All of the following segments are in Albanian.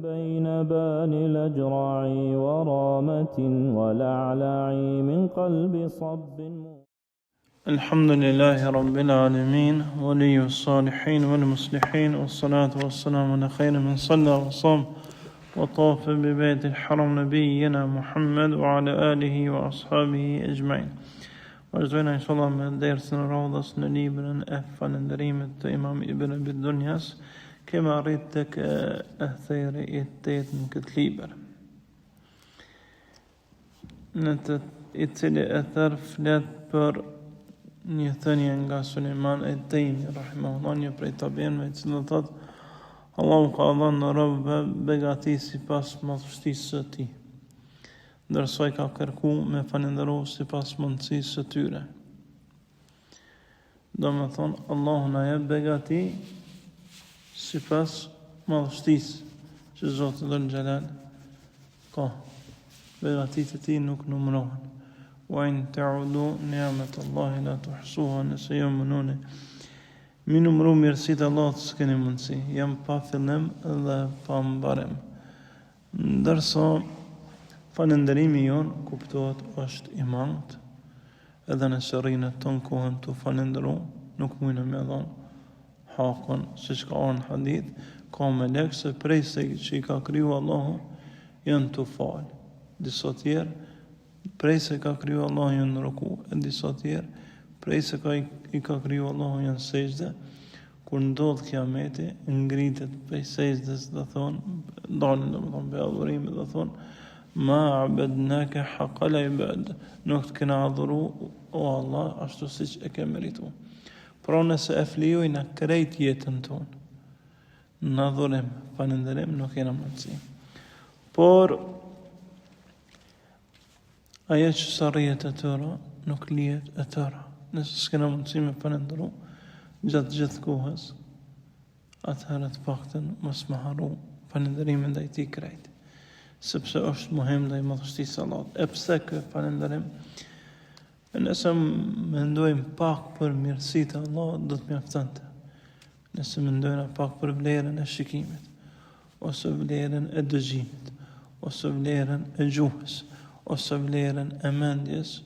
بين بان الأجراع ورامة ولعلع من قلب صب. الحمد لله رب العالمين ولي الصالحين والمصلحين والصلاة والسلام على خير من صلى وصام وطاف ببيت الحرم نبينا محمد وعلى آله وأصحابه أجمعين. وأجزينا إن شاء الله من درس روضة نليبنا أفعل دريمة إمام ابن أبي الدنياس كما ريتك أثير إتيت من كتليبر نتت إتلي أثر فلات بر një thënie nga Sulejman el-Tejmi rahimahullah, një prej tabiinëve i cili thotë Allahu ka dhënë robëve begati sipas madhështisë së tij, ndërsa i ka kërkuar me falendëru sipas mundësisë së tyre. Domethënë Allahu na jep begati sipas madhështisë që Zoti Dhul Xhelal ka. Begatitë e tij nuk numërohen. وإن تعودوا نعمة الله لا تحصوها nëse jo mënoni mi numëru mirësitë e Allahut s'keni mundësi, jam pa fillim dhe pa mbarim. Ndërsa falënderimi jon kuptohet është i mangët, edhe nëse rrinë ton kohën të falënderu, nuk mujna me dhon hakon, siç ka ardhur në hadith, ka melek se prej se që i ka kriju Allahu janë të falë. Disa tjerë prej se ka kriju Allah janë në ruku, e disa tjerë prej se i ka kriju Allah janë sejdë. Kur ndodh kiameti, ngritet prej sejdës dhe thonë, dalin dhe më thonë be adhurimi dhe thonë, ma abednake haqal ibad, nuk të kena adhuru o Allah ashtu siç e ke meritu. Pra nëse e flijojnë krejt jetën tonë në adhurim, falënderim, nuk kena mundësi. Por ajo që sa rrijet e tëra, nuk lijet e tëra. Nëse s'kena mundësi me falënderu gjatë gjithë kohës, atëherë të paktën mos më harru falënderimin ndaj tij krejt, sepse është muhim ndaj madhështisë së Allahut. E pse ky falënderim? Nëse mendojmë pak për mirësitë e Allahut, do të mjaftonte. Nëse mendojmë pak për vlerën e shikimit, ose vlerën e dëgjimit, ose vlerën e gjuhës, ose vlerën e mendjes,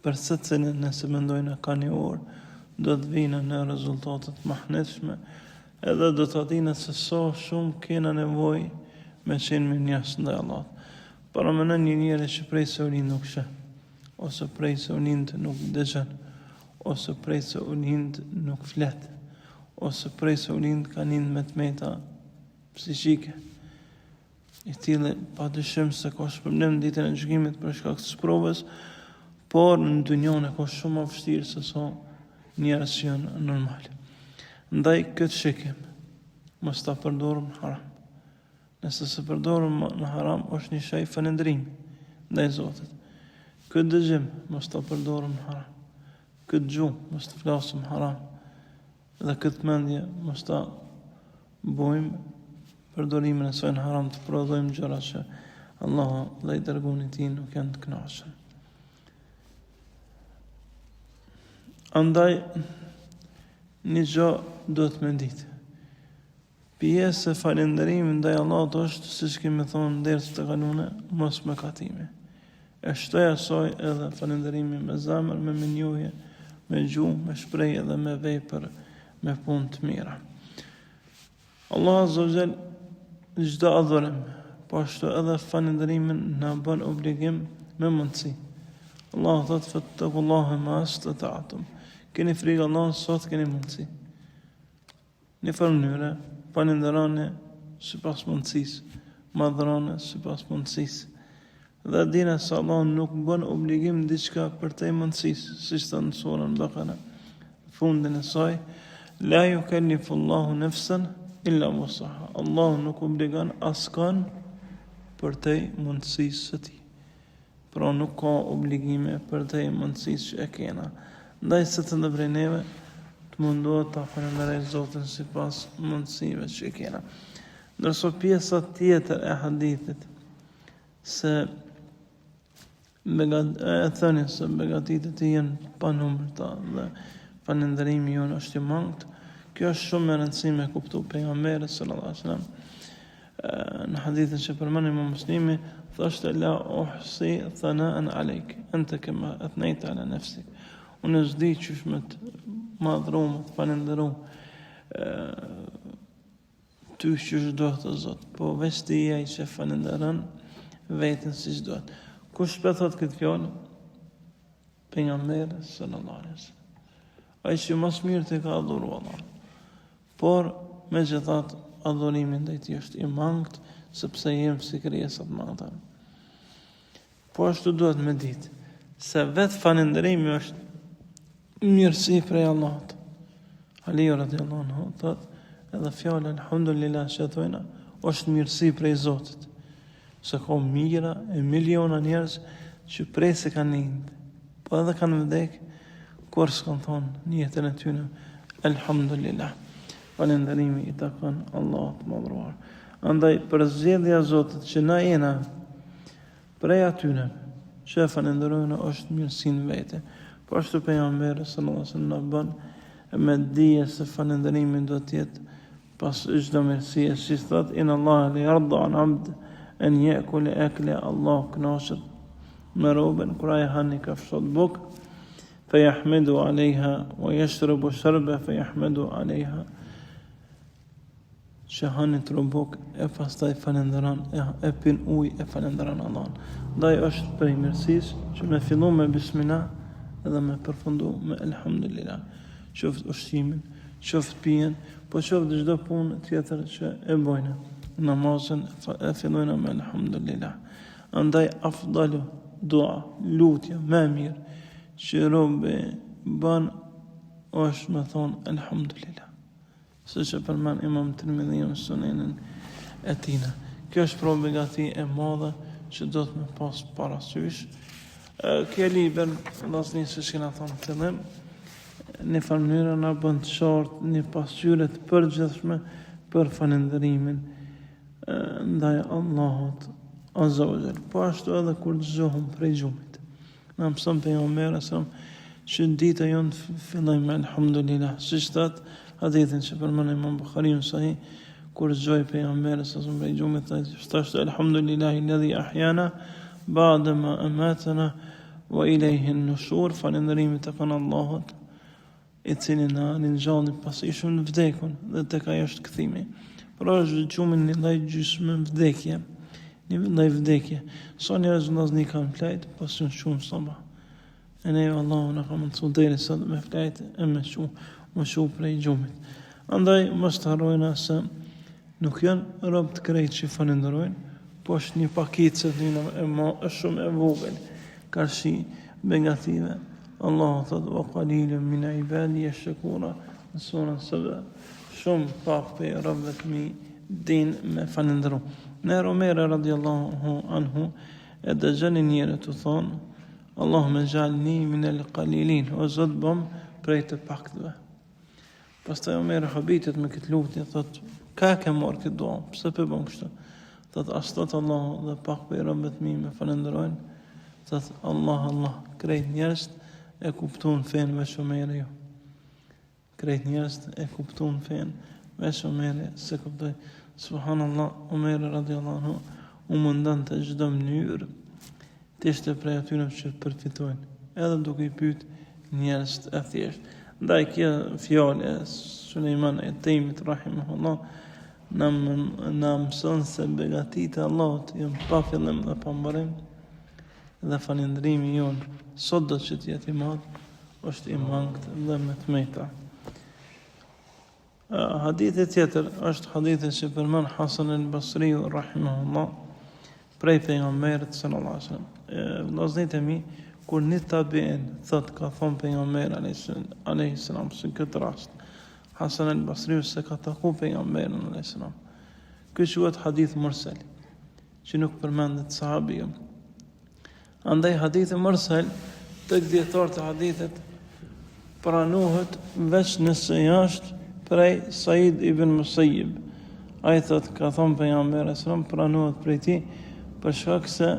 për secilin nëse mendojnë ka një orë, do të vinë në rezultatet mahnetshme, edhe do të dinë se sa shumë kena nevojë me qenë mirënjohës ndaj Allahut. Para më në një njeri që prej se u lind nuk sheh, ose prej se u lind nuk dëgjon, ose prej se u lind nuk flet, ose prej se u lind ka lind me tmeta psiqike, i tillë pa dyshim se ka shpërblim ditën e gjykimit për shkak të provës, por në dynjon e ka shumë më vështirë se sa njerëz që janë normal. Ndaj këtë shikim mos ta përdorim në haram. Nëse se përdorim në haram, është një shej falëndrimi ndaj Zotit. Këtë dëgjim mos ta përdorim në haram. Këtë gjuhë mos ta flasim në haram. Dhe këtë mendje mos ta bojmë përdorimin e saj në haram, të prodhojmë gjëra që Allah dhe i dërguari i tij nuk janë të kënaqur. Andaj një gjë do të më ditë. Pjesë e falënderimit ndaj Allahut është, siç kemi thënë në dersin e kaluar, mos mëkatimi. E shtoj asaj edhe falënderimi me zemër, me menjohje, me gjuhë, me shprehje dhe me vepër, me punë të mira. Allah azza wa jall çdo adhurim, po ashtu edhe falënderimin na bën obligim me mundësi. Allah thotë fattaqullaha mastata'tum. Keni frikë Allahut sot keni mundësi. Në mënyrë falënderoni sipas mundësisë, madhroni sipas mundësisë. Dhe dini se Allah nuk bën obligim diçka për te mundësisë, siç thënë në surën Bakara, fundin e saj, la yukallifullahu nafsan illa wusaha. Allah nuk obligon askën për te mundësisë së tij. Pra nuk ka obligime për te mundësisë që e kena. Ndaj se të ndëprej neve të mundohet ta falënderoj Zotin sipas mundësive që e kena. Ndërsa pjesa tjetër e hadithit se thënë se begatitë të jenë pa numërta dhe falënderimi jonë është i mangët, Kjo është shumë e rëndësishme e kuptu pejgamberi sallallahu alaihi wasallam. Në hadithin që përmend Imam Muslimi, thoshte la uhsi thana'an alayk, anta kama athnayta ala nafsik. Unë s'di qysh më të madhru, më të falenderu ty qysh do të Zot, po veç ti ai që falenderon veten siç duhet. Kush po thot këtë fjalë? Pejgamberi sallallahu alaihi wasallam. Ai që më mirë të ka adhuru Allah. Por megjithatë adhurimi ndaj tij është i mangët, sepse jemi si krijesa të mëdha. Po ashtu duhet me ditë se vetë falënderimi është mirësi prej Allahut. Ali radhiyallahu anhu thotë edhe fjala alhamdulillah që thojna është mirësi prej Zotit. Se ka mijëra e miliona njerëz që prej se kanë lind, po edhe kanë vdek, kur s'kan thonë në jetën e tyre alhamdulillah. Falënderimi i takon Allahut të madhruar. Andaj për zgjedhja e Zotit që na jena prej atyre që falenderojnë është mirësinë vete. Po ashtu pejgamberi sallallahu alaihi wasallam na bën me dije se falënderimi do të jetë pas çdo mirësie, si thot inna Allah la yarda an 'abd an ya'kula akla Allah knashat me robën kur ai hani ka fshot buk فيحمد عليها ويشرب شربة فيحمد عليها شهانة ربك pastaj falenderon e pin ujë e falenderon Allahun. Ndaj është prej mirësisë që me fillu me bismillah edhe me përfundu me elhamdulillah. Qoftë ushqimin, qoftë pijen, po qoftë çdo punë tjetër që e bojnë. Namazën e fillojnë me elhamdulillah. Andaj afdalu dua, lutja më mirë që robi ban është me thonë elhamdulillah. Se që përmen Imam Tirmidhi në Sunenin e tina. Kjo është pra begati e madhe që do të me pas parasysh. Kjo liber, lasni se shkina thonë të fillim, një farmënyra në bënd të qartë, një pasqyre të përgjithshme për falënderimin ndaj Allahut Azza wa Jall. Po ashtu edhe kur të zgjohëm prej gjumit. Në mësëm për pejgamberi sa që dita jonë fillojmë me alhamdulillah. Siç thot hadithin që përmend Imam Buhariu sahih, kur zgjoi pejgamberi sa prej gjumit, thoshte alhamdulillahi alladhi ahyana ba'da ma amatana wa ilayhi an-nushur. Falënderimi tek Allahut i cili na ringjallni pasi ishim në vdekun dhe tek ai është kthimi. Por është gjumin një lloj gjysmë vdekje. Një lloj vdekje. Sa njerëz vllazni kanë flajt, pas janë shumë samba. E ne Allahu na ka mësuar deri sot me flajt e me shumë prej gjumit. Andaj mos të harrojna se nuk janë rob të krejt që falenderojnë, po është një pakicë është shumë e vogël. Karshi begative. Allahu thot wa qalilun min ibadi yashkura në surën shumë pak për robëve të mi din me falenderu. Në Omer radhiyallahu anhu e dëgjoni njëri të thonë Allahumma ij'alni min al-qalilin, o Zot bëm prej të paktëve. Pastaj Omer habitet me këtë lutje, thot ka ke marrë këtë dua, pse po bën kështu? Thot astot Allahu dhe pak për robët mi me falenderojnë. Thot Allah, krejt njerëz e kuptojnë fen veç Omeri jo. Krejt njerëz e kuptojnë fen veç Omeri se kuptoj. Subhanallah, Omer radhiyallahu anhu u mundon të çdo mënyrë të ishte prej atyre që përfitojnë, edhe duke i pyet njerëz të thjeshtë. Ndaj kjo fjalë e Sulejman e Temit rahimahullah na mëson se begatitë e Allahut janë pa fillim dhe pa mbarim, dhe falëndrimi jon sot do të jetë i madh, është i mangët dhe me të meta. Hadithi tjetër është hadithi që përmend Hasan al-Basriu rahimahullah prej pejgamberit sallallahu alaihi wasallam. Vllazërit e mi, kur një tabiin thot ka thonë pejgamberi alayhi salam se këtë rast Hasan al-Basriu se ka taku pejgamberin alayhi salam. Ky quhet hadith mursal, që nuk përmendet sahabi. Andaj hadithi mursal tek dietarët e hadithit pranohet veç nëse është prej Said ibn Musayyib. Ai thot ka thonë pejgamberi sallallahu pranohet prej tij për shkak se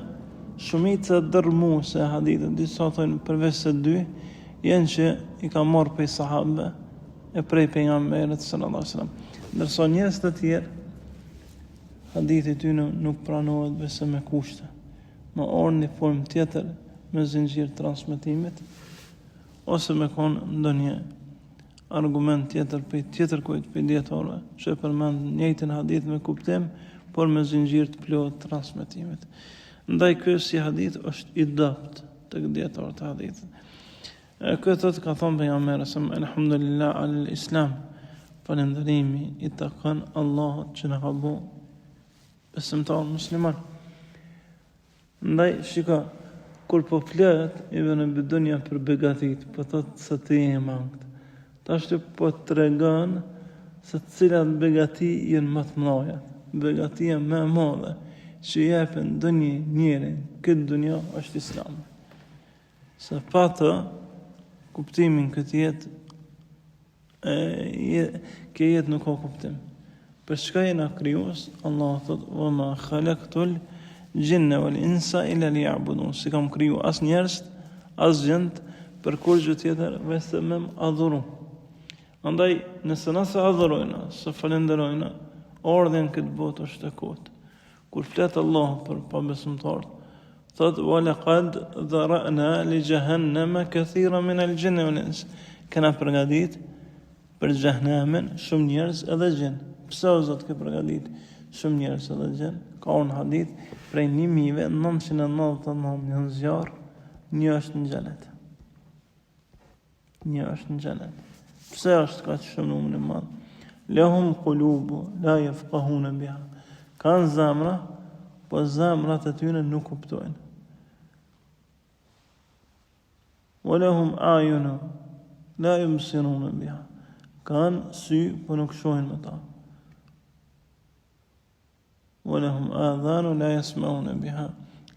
shumica dërmuese hadithe, disa thonë përveç se dy, janë që i ka marrë prej sahabëve e prej pejgamberit sallallahu alaihi wasallam. Ndërsa njerëz të tjerë hadithi ty nuk pranohet besë me kushte, më orë një formë tjetër me zinxhir transmetimit, ose me konë ndonjë argument tjetër për tjetër kujt për dietarëve, që përmend njëjtin hadith me kuptim, por me zinxhir të plotë transmetimit. Ndaj ky si hadith është i dopt tek dietarët e hadithit. Këtë ka thonë pejgamberi alhamdulillah al-Islam, falënderimi i takon Allahut që na ka bë besimtar musliman. Ndaj shiko, kur po flet ibn Bidunia për begatit, po thot se ti je mangët. Tash të po tregon se cilat begati janë më të mëdha. Begatia më e madhe që jepën ndonjë njeri këtë dunjë është Islami. Se pa të kuptimin këtë jetë, kjo jetë nuk ka kuptim. Për çka jena krijues? Allah thot: "Wa ma khalaqtul jinna wal insa illa liya'budun." Si kam kriju as njerëz, as gjend për kurrë tjetër vetëm me adhuru. Andaj nëse na adhurojna, se falenderojna, ardhen këtë botë është e kotë. Kur flet Allah për pabesimtarët, thot: "Wa laqad dhara'na li jahannama kathira min al-jinni wal ins." Kena përgatit për xhehenemin shumë njerëz edhe gjin. Pse o Zot ke përgatit shumë njerëz edhe gjin? Ka një hadith prej 1999 janë zjarr, një është në xhenet. Një është në xhenet. Pse është kaq shumë numër i madh? Lahum qulubu la yafqahuna biha. Kanë zemra, po zemrat e tyre nuk kuptojnë. Wa lahum ayunu la yubsiruna biha. Kanë sy, po nuk shohin me ta. Wa lahum adhanu la yasma'una biha.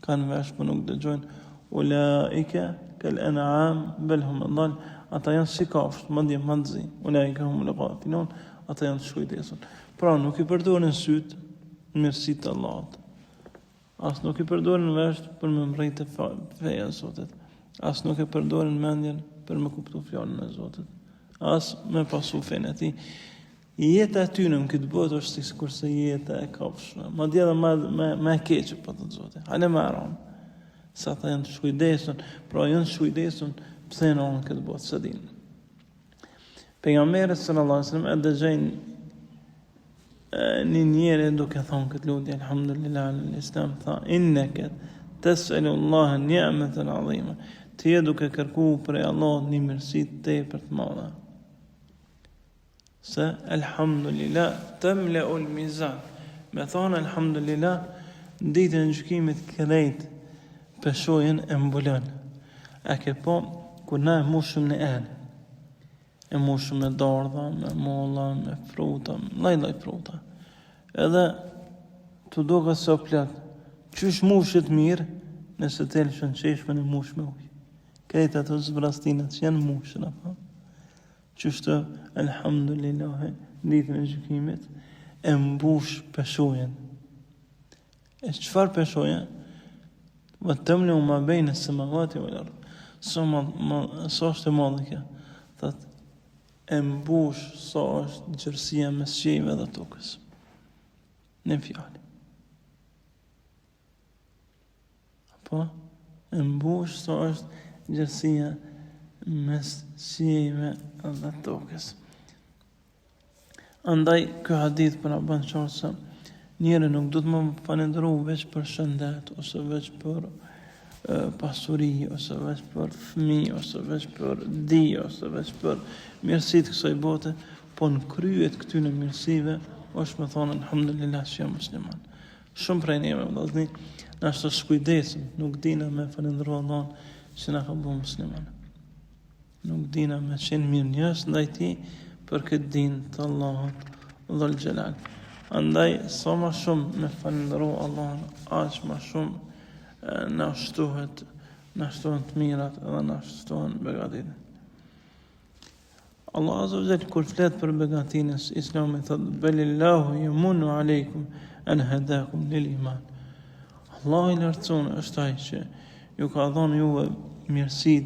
Kanë vesh, po nuk dëgjojnë. Ulaika kal an'am bal hum adall. Ata janë si kafshë, madje më të zi. Ulaika hum al-ghafilun. Ata janë të shkujdesur. Pra nuk i përdorin syt në mirësitë të Allahut. As nuk i përdorin vesht për me mbrejtë feja e Zotit. As nuk i përdorin mendjen për me kuptu fjalën e Zotit. As me pasu fenë e tij. Jeta e tyre në këtë botë është sikurse jeta e kafshëve. Madje edhe më e keqe po të Zotit. Hale më aron. Sa ata janë të shkujdesur, pra janë të shkujdesur pse në këtë botë së din. Pejgamberi sallallahu alaihi wasallam e dëgjoi një njeri duke thonë këtë lutje, alhamdulillah al-Islam, tha: "Innaka tas'alu Allah ni'matan 'azima." Ti je duke kërku prej Allahut një mirësi tepër të madhe. Se alhamdulillah tamla'u al-mizan. Me thonë alhamdulillah, ditën e gjykimit krejt peshojën e mbulon. A ke po kur na e mushëm në enë, e mushëm me dardha, me molla, me fruta, lloj fruta. Edhe të duket se o plot, qysh mushët mirë, nëse të elshën qeshme në mush me ujë. Krejt ato zbrastinat që janë mushën, apo? Qyshtë, alhamdulillah, ditën e gjykimit, e mbush peshojen. E çfarë peshojen? Wa tamlu ma bayna as-samawati wal ard. Sa është e madhe kjo? Thot, e mbush sa është gjërësia mes qiejve dhe tokës. Në fjalë. Apo, e mbush sa është gjërësia mes qiejve dhe tokës. Andaj, kjo hadith për në bënë qarë se njëre nuk du të më falendëru veç për shëndet, ose veç për pasuri, ose veç për fëmi, ose veç për di, ose veç për mirësit kësaj bote, po në kryet këtyne mirësive, është me thonë, alhamdulillah, që jam musliman. Shumë prej njëve, vëllazni, në ashtë të shkujdesim, nuk dina me falendëru Allah që na ka bu musliman. Nuk dina me qenë mirë njës ndaj ti për këtë din të Allahut dhul gjelal. Andaj, sa ma shumë me falendëru Allah, aq ma shumë në ashtuhet të mirat edhe në ashtuhen begatit. Allah azza wa jalla kur flet për begatinës Islami thot: "Belillahu yamunu aleikum an hadakum lil iman." Allah i lartësuar është ai që ju ka dhënë juve mirësi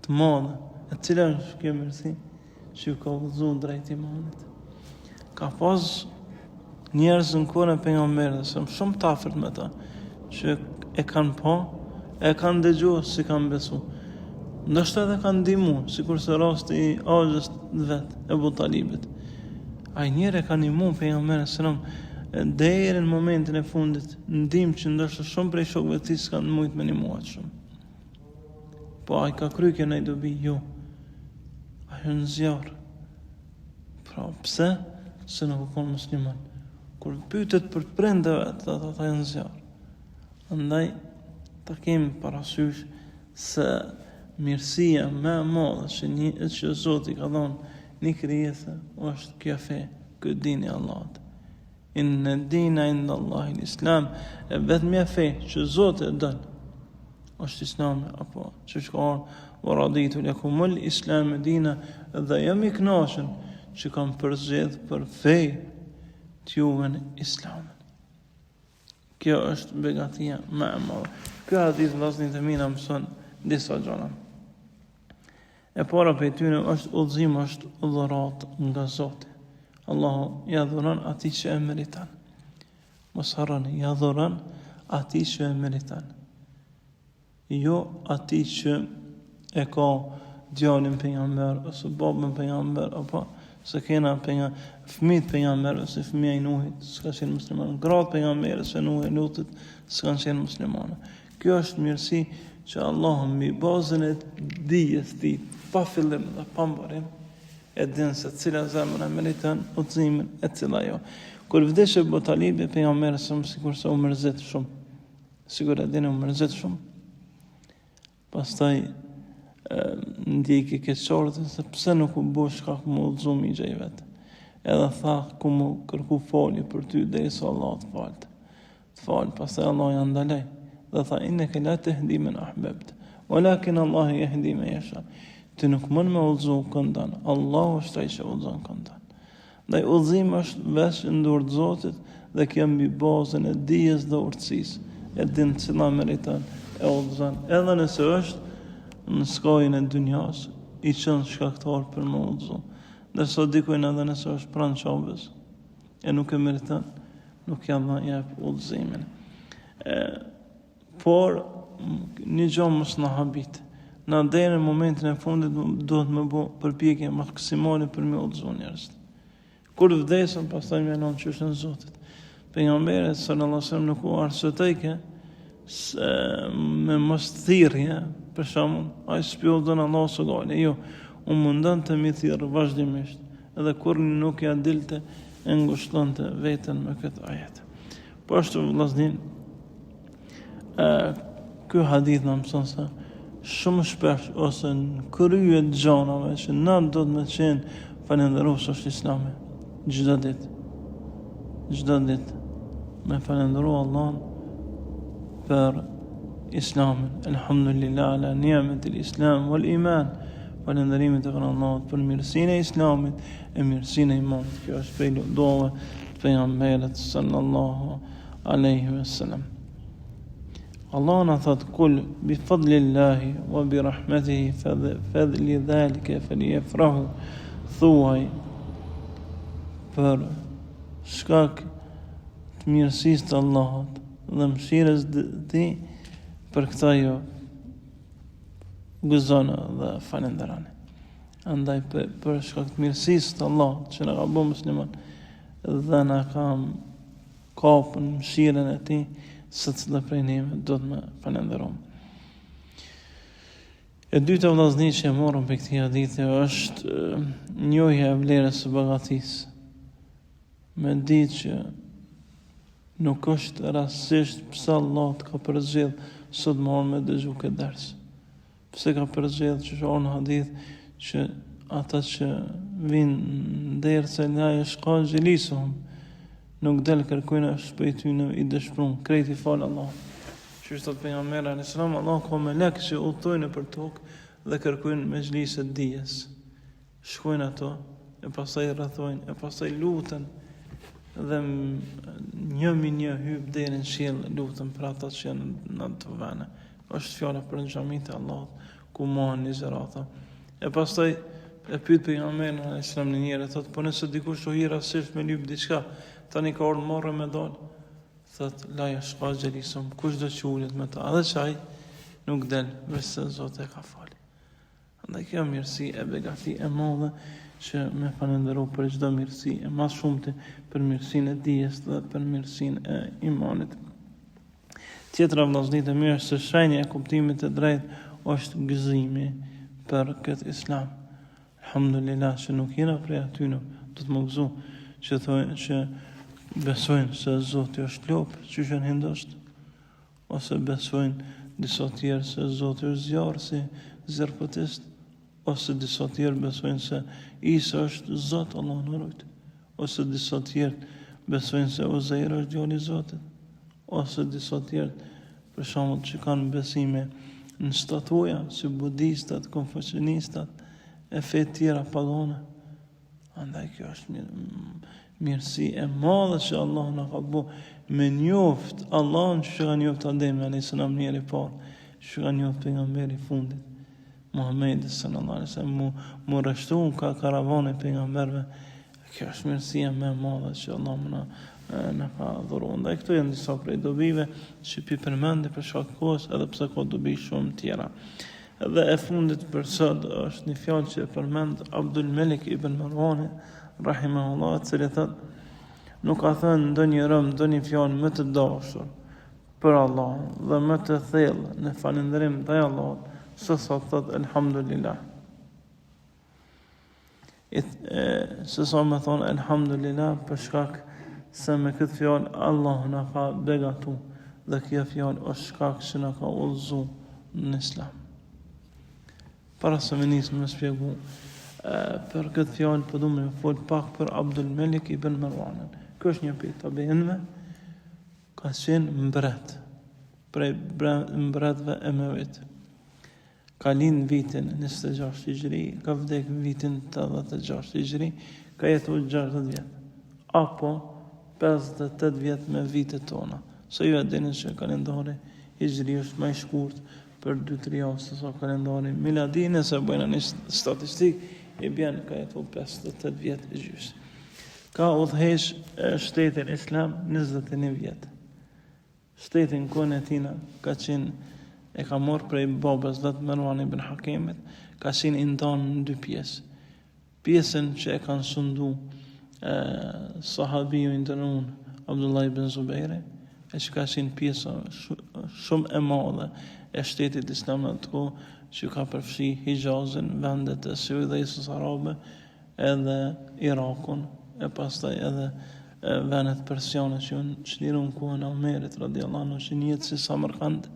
të mëdha. E cila është kjo mirësi? që ka udhëzuar drejt imanit. Ka pas njerëz në kohën e pejgamberit, shumë të afërt me ta, që e kanë pa, e kanë dëgjuar si kanë besu. Ndoshta edhe kanë ndihmu, sikur se rasti i Axhës vet, Ebu Talibit. Ai njerë e kanë ndihmu pejgamberin sallam deri në momentin e fundit, ndihmë që ndoshta shumë prej shokëve të tij s'kan mujt me ndihmu atë shumë. Po ai ka kryer kjo në dobi, jo. Ai është zjarr. Pra pse? Se nuk ka musliman. Kur pyetet për prindëve, ata janë zjarr. Andaj ta kemi parasysh se mirësia më e madhe që Zoti ka dhënë një krijesë është kjo fe, ky dini i Allahut. Inna dina inda Allahi l-Islam, e vetmja fe që Zoti e don është Islami, apo që ka wa raditu lakumul Islam dina, dhe jam i kënaqur që kam përzgjedh për fe t'juve në Islam. Kjo është begatia më e madhe. Ky hadith vllazërit e mi na mëson disa gjëra. E para për tyre është udhëzim, është dhurat nga Zoti. Allahu ja dhuron atij që e meriton. Mos harroni, ja dhuron atij që e meriton. Jo atij që e ka djalin pejgamber ose babën pejgamber, apo se kena fëmijët pejgamber ose fëmija i Nuhit s'ka qenë musliman, gratë pejgamberit se Nuhi Lutit s'kan qenë muslimanë. Kjo është mirësi që Allah mbi bazën e dijes ti, pa fillim dhe pa mbarim, e din se cila zemra meriton udhëzimin e cila jo. Kur vdes Ebu Talibi, pejgamberi sikur se u mërzit shumë. Sigur e dini u mërzit shumë. Pastaj ndjeki keqardhën se pse nuk u bë shkak më udhëzum i gjej vet. Edhe tha ku më kërku falje për ty derisa Allah të falte. Të fal, pastaj Allah ja ndaloi dhe tha innaka la tahdi man ahbabta, walakin Allah yahdi man yasha. Ti nuk mund me udhëzu këndan, Allahu është ai që udhëzon këndan. Ndaj udhëzimi është veç në dorë të Zotit dhe kjo mbi bazën e dijes dhe urtësisë. E din cila meriton e udhëzon. Edhe nëse është në skajin e dunjas, i qënë shkaktar për më udhëzu. Ndërsa dikujnë edhe nëse është pranë qabës, e nuk e meriton, nuk jam dhe jep udhëzimin. Por, një gjomë mos në habit. Në deri në momentin e fundit do të më bo përpjekje maksimale për më udhëzu njerëz. Kur vdesën, pastaj më anon që është në Zotit. Pejgamberi sallallahu alajhi wasallam nuk u arsyetoi me mos thirrje, për shembull, ai spjellën Allahu subhanahu, jo, u mundon të më thirr vazhdimisht, edhe kur nuk ja dilte e ngushtonte veten me këtë ajet. Po ashtu vllaznin, ky hadith na mëson se shumë shpesh ose në krye të gjanave që na do të më qenë falënderues është Islami. Çdo ditë me falënderu Allahun për Islamin. Elhamdulillah ala ni'mat al-Islam wal iman. Falënderimet e Allahut për mirësinë e Islamit e mirësinë e imanit. Kjo është prej duave të pejgamberit sallallahu alaihi wasallam. Allah na thot kul bi fadlillahi wa bi rahmatihi fadli dhalika falyafrahu, thuaj për shkak të mirësisë të Allahut dhe mëshirës ti, për këta jo gëzona dhe falenderani. Andaj për shkak të mirësisë të Allahut që na ka bërë musliman dhe na ka kapur mëshirën e tij, secila prej neve do të më falenderojmë. E dyta vllazni që e morëm për këtij hadithi është njohja e vlerës së bagatisë. Me ditë që nuk është rastësisht pse Allah të ka përzgjedh sot morën me dëgju këtë ders. Pse ka përzgjedh që është në hadith që ata që vinë derse la yashqa jalisuhum, nuk del kërkojnë është për ty në i dëshpërum, krejt i falë Allah. Që është të pejgamberi a.s. Allah ka melek që udhtojnë për tokë dhe kërkojnë me xhliset dijes. Shkojnë ato, e pastaj rrethojnë, e pastaj luten, dhe një hyp deri në qiell, lutën për ata që janë në ato vende. Është fjala për xhamitë e Allahut ku mohen ligjërata. E pastaj e pyet pejgamberin alayhis salam në njëherë, thotë, po nëse dikush o hira sërish me lyp diçka, tani ka ardhur morë me dal. Thotë, la yashqa jalisum, kush do të ulet me ta, edhe çaj nuk del, veçse Zoti e ka falë. Andaj kjo mirësi e begati e madhe që me falenderu për çdo mirësi, e mas shumëti për mirësinë e dijes dhe për mirësinë e imanit. Tjetra vllazërit e mirë se shenja e kuptimit të drejtë është gëzimi për këtë islam. Alhamdulillah që nuk jena prej atyre, do të më gëzu që thojnë që besojnë se Zoti është lop, që janë hindoshtë, ose besojnë disa tjerë se Zoti është zjarr si zjarrpëtist, ose disa tjerë besojnë se Isa është Zot, Allah në rujt, ose disa tjerë besojnë se Uzair është djali i Zotit, ose disa tjerë për shembull që kanë besime në statuja, si budistat, konfucionistat, e fe tjera pagane. Andaj kjo është mirësi e madhe që Allah na ka bu me njoft Allahun që ka njoft Ademi alayhis salam njëri parë, që ka njoft pejgamberi fundit, Muhamedi sallallahu alaihi wasallam, mu rështu ka karavane pejgamberve. Kjo është mirësia më e madhe që Allah na ka dhuruar. Ndaj këto janë disa prej dobive që pi përmendi për shkak të kohës, edhe pse ka dobi shumë tjera. Dhe e fundit për sot është një fjalë që përmend Abdul Malik ibn Marwan rahimahullah, i cili thotë, nuk ka thënë ndonjë fjalë më të dashur për Allah dhe më të thellë në falënderim ndaj Allahut se sa thotë elhamdulillah. Se sa me thonë elhamdulillah për shkak se me këtë fjalë Allah na ka begatu dhe kjo fjalë është shkak që na ka udhëzu në Islam. Para se me nisë me shpjegu për këtë fjalë, po du me fol pak për Abdul Malik ibn Marwan. Ky është një prej tabeinëve, ka qenë mbret prej mbretëve emevit. Ka lind vitin 26 hijri, ka vdek vitin 86 hijri, ka jetuar 60 vjet, apo 58 vjet me vitet tona. Se ju e dini që kalendari hijri është më i shkurt për 2-3 javë se sa kalendari miladi, nëse bëjnë një statistik, i bjen ka jetuar 58 vjet e gjys. Ka udhëheq shtetin islam 21 vjet. Shtetin kohën e tina ka qenë, e ka marrë prej babës dhe të Marwan ibn Hakimit, ka qenë i ndonë në 2 pjesë. Pjesën që e kanë sundu sahabiju i nderuar Abdullah ibn Zubairi, e që ka qenë pjesa shumë e madhe e shtetit islam në të kohë, që ka përfshi Hijazin, vendet e Suedhesës arabe, edhe Irakun, e pastaj edhe vendet persiane që unë çliru në kohën e Omerit radiallahu anhu, që njëtë si Samarkand.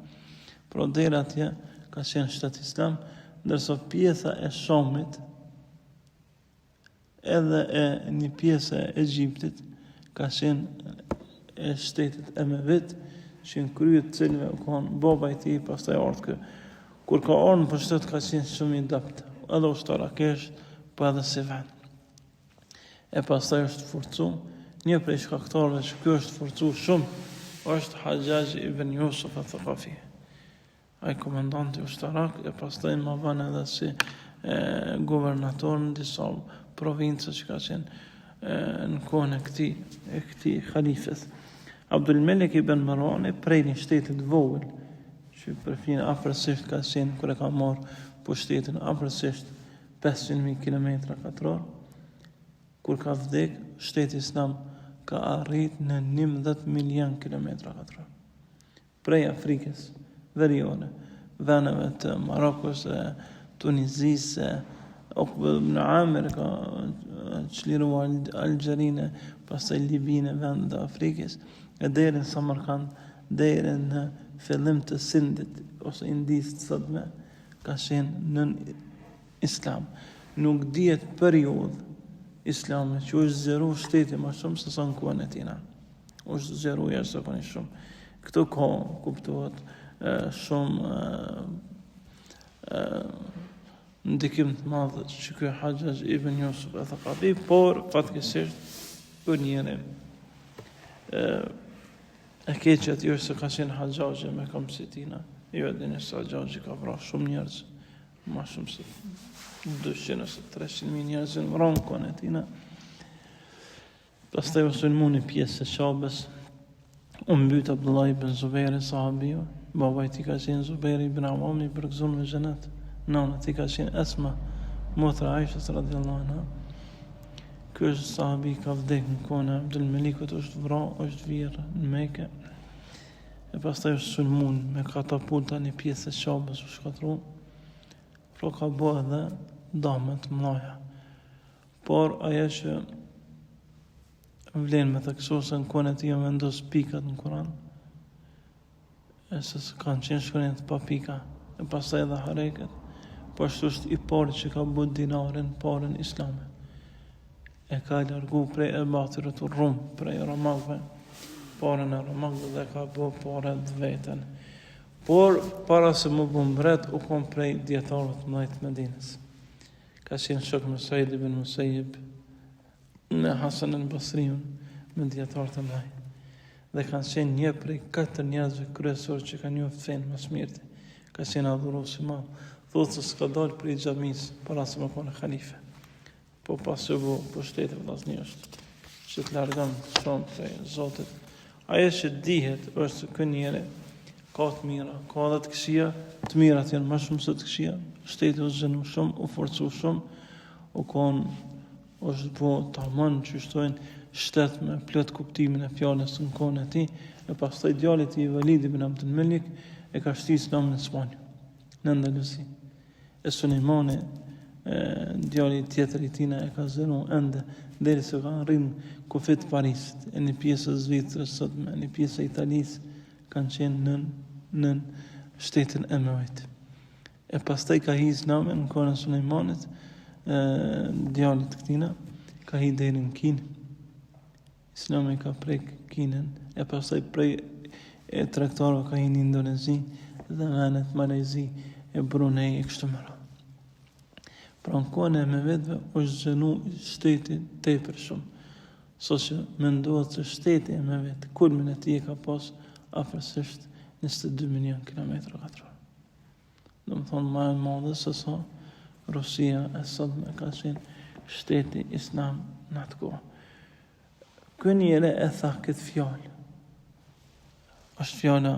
Pro deri atje ka qenë shtet islam, ndërsa pjesa e Shamit edhe e një pjesë e Egjiptit ka qenë e shtetit Emevit, që në kryet cilve u kanë baba i tij, pastaj ardhë kë. Kur ka ardhur në pushtet ka qenë shumë i dopt, edhe ushtarakesh, po edhe si vend. E pastaj është forcu, një prej shkaktarëve që ky është forcu shumë, është Hajjaj ibn Yusuf al-Thaqafi. Ai komandanti ushtarak, e pastaj më van edhe si guvernator në disa provinca që ka qenë në kohën e këtij halifes. Abdul Malik ibn Marwan prej një shtetit vogël, që përfshin afërsisht ka qenë, kur e ka marrë pushtetin, afërsisht 500.000 km², kur ka vdek, shteti islam ka arrit në 11 milion km². Prej Afrikës veriore, veneve të Marokos, Tunizisë, Uqba ibn Amir ka çliruar Algjerinë, pastaj Libinë, vendet e Afrikës, e deri në Samarkand, deri në fillim të Sindit ose Indisë të sotme, ka qenë në islam. Nuk dihet periudhë islame që është zgjeru shteti më shumë se sa në kohën e tina. Është zgjeru jashtëzakonisht shumë. Këto ka kuptohet shumë ndikim të madh që ky Hajjaj ibn Yusuf al-Thaqafi, por fatkeqësisht për njëri e keqja është se ka qenë Hajjaj me kamsitina. Jo e dini se Hajjaj ka vrarë shumë njerëz ma shumë se 200 ose 300.000 njerëzën vronë kone tina. Pastaj u sulmu një pjesë e qabës, u mbyt Abdullah ibn Zuberi sahabiju, baba i ti ka qenë Zuberi ibn Awami për gëzun me xhenet, nana ti ka qenë Esma, motra Aishës radhiyallahu anha. Ky është sahabi ka vdek në kone, Abdul Melikut është vra, është virë në Mekë. E pastaj është sulmun me katapulta një pjesë e qabës u shkatru, pro ka bo edhe damet mlaja. Por aja që vlen me të këso se në kone ti jo vendos pikat në Kuran, e se kanë qenë shkronjët pa pika, e pastaj edhe hareket, po ashtu është i pari që ka bu dinarin parën islame. E ka largu prej e batirët u rum, prej Romakve, parën e Romakve dhe ka bu parën dhe vetën. Por, para se më bu mbret, u kom prej djetarët mëdhejt Medinës. Ka qenë shok me Said ibn Musayyib, me Hasan al-Basriun, me djetarët e mëdhej. Dhe kanë qenë një prej 4 njerëzve kryesor që kanë njoft fenë më smirti. Ka qenë adhurues i madh. Thotë se s'ka dalë prej xhamis para se më kone khalife. Po pas se bu pushteti vllazni është që të largon shumë prej Zotit. Ajo që dihet është se ky njeri ka të mira, ka edhe të këqija, të mirat janë më shumë se të këqija. Shteti u zhënu shumë, u forcu shumë, u konë është po tamam që shtojnë shtet me plot kuptimin e fjalës në kohën e tij, e pastaj djalit i Walid ibn Abdul Malik e ka shtisë namën në Spanjë, në Andalusi. E Sulejmani, djali tjetër i tina e ka zënu ende, deri se ka rrinë kufit Parisit, e një pjesë e Zvicrës sotme, një pjesë e Italisë, kanë qenë në shtetin e Emevit. E pastaj ka hizë namën në kohën e Sulejmanit, djalit këtina, ka hi deri në Kinë. Islami ka prek Kinën, e pastaj prej e tregtarëve ka hi në Indonezi, dhe menet Malezi, e Brunei e kështu me radhë. Pra në kohën e Emevidëve është zhënu shteti tepër shumë, so që mendohet se shteti e Emevid, kulmin e tij ka pas afërsisht 22 milion kilometra katror. Do më thonë ma e madhe se sa Rusia e sotme ka qenë shteti islam në atë kohë. Ky njeri e tha këtë fjalë. Është fjala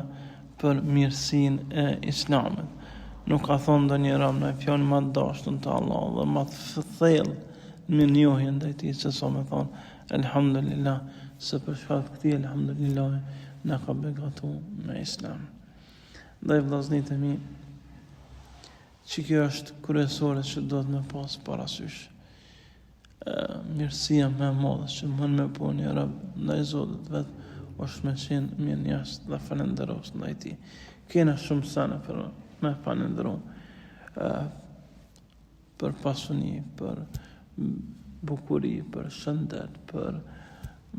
për mirësinë e islamit. Nuk ka thonë ndonjëra në fjalë më të dashtën të Allah dhe më të thellë në njohjen ndaj tij, se sa më thonë elhamdulillah, se për shkak të këtij elhamdulillah na ka begatu me islam. Ndaj vllaznit e mi, që kjo është kryesore që do të me pas parasysh. Mirësia me madhe që mën me po një rëbë ndaj Zotit vetë është me qenë mirë njerëz dhe falenderos ndaj tij. Kena shumë sene për me falenderu, për pasuni, për bukuri, për shëndet, për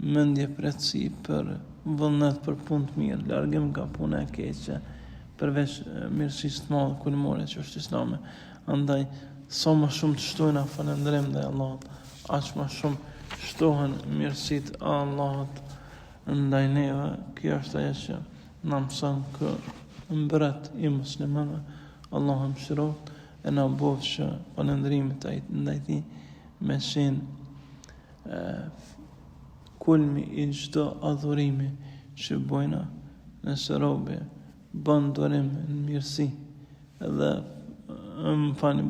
mendje pretësi, për vullnet, për punë të mirë, largim nga puna e keqe, përveç mirësisë të madhe kulmore që është Islami. Andaj, sa më shumë të shtojna falënderim ndaj Allahut, aq më shumë shtohen mirësitë e Allahut ndaj neve. Kjo është ajo që na mëson kë mbret i muslimanëve, Allahu mëshiroft e na bëft që falënderimet ndaj tij me qenë kulmi i çdo adhurimi që bojna, nëse robi bën durim në mirësi edhe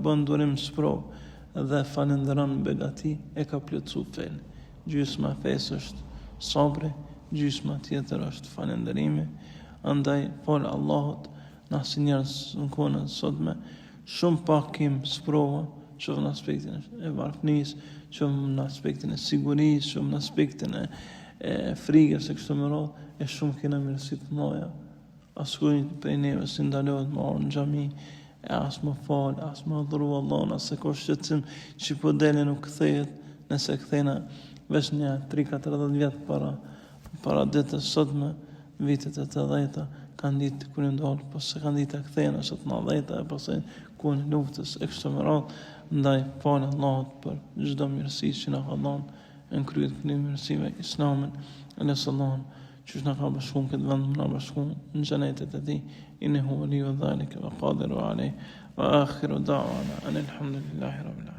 bën durim sprov edhe falenderon begati, e ka plotsu fen. Gjysma fesë është sabri, gjysma tjetër është falenderimi. Andaj por Allahut na si njerëz në kohën sotme shumë pak kim sprova, shumë në aspektin e varfënisë, shumë në aspektin e sigurisë, shumë në aspektin e frikës e kështu me radhë, e shumë kena mirësi të mëdha. Askuj prej neve si ndalohet më orë në xhami, e as më falë, as më adhuru Allahun, as e ka shqetësim që po dele nuk kthehet, nëse kthena veç një 3-40 vjet para ditës sotme, vitet e 80-ta, kanë ditë kur ndodh, po se kanë ditë kthehen sot në 90-ta, e pastaj ku në luftës e kështu me radhë. Ndaj falë Allahut për çdo mirësi që na ka dhënë, në kryet këtyre mirësive Islamin, Allahun që na ka bashkuar këtë vend, na bashkuar në xhenetet e tij, innehu waliyyu dhalika wa qadiru alayh. wa akhiru da'wana anil hamdulillahi rabbil alamin.